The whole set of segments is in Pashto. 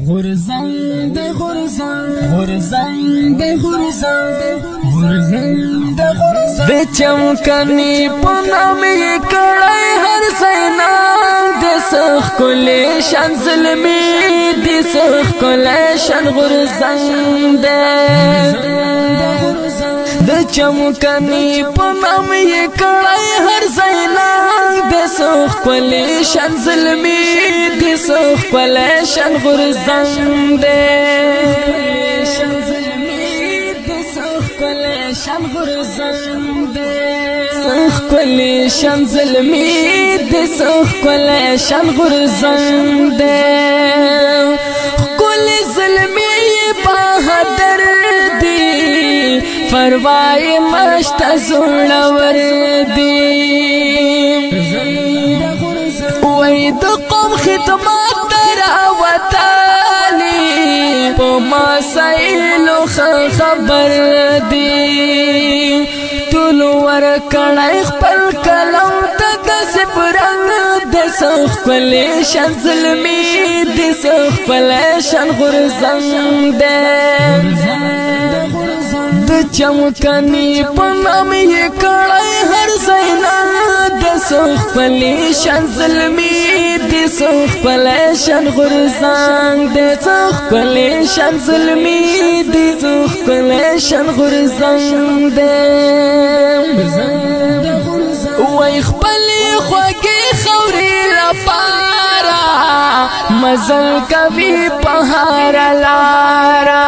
غرزان ده غرزان غرزان ده غرزان غرزان ده غرزان ده چمکنی پنامی کڑای هر سینان ده سخ کلیشن ظلمی ده سخ کلیشن غرزان ده چمکنی پنامی کڑای هر سینان ده سخ کلیشن ظلمی ده سخ کلیشن غرزان ده سخ کلیشن ظلمی ده سخ کلیشن غرزان ده کل ظلمی بہادر دی فروائی مشت زورور دی وید قوم خدمات دراوتالی پو مسائلو خبر دی طولو ورکڑای خپل کلم تا دسپ رنگ دسخ کلیشن ظلمی دسخ کلیشن غرزان ده د چمکنی پنامی کڑای هر زینا دسخ کلیشن ظلمی دسخ کلیشن غرزان دسخ کلیشن ظلمی دسخ کلیشن غرزان ده وای خپلی خوږی خوري لپاره مزل کوي پهار لارا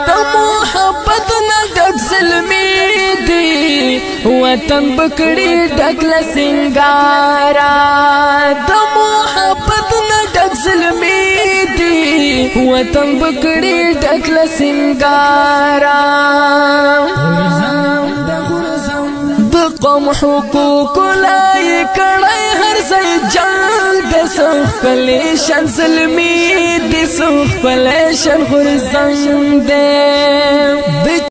د محبت نه ډک ظلمي دی وطن بکړي ډک له سنگارا د محبت نه ډک ظلمي دی وطن بکړي ډک له سنگارا د قوم حقوق لای کړای هر ځای جنگ د سخ کلیشن ظلمي د سخ کلیشن غرزان ده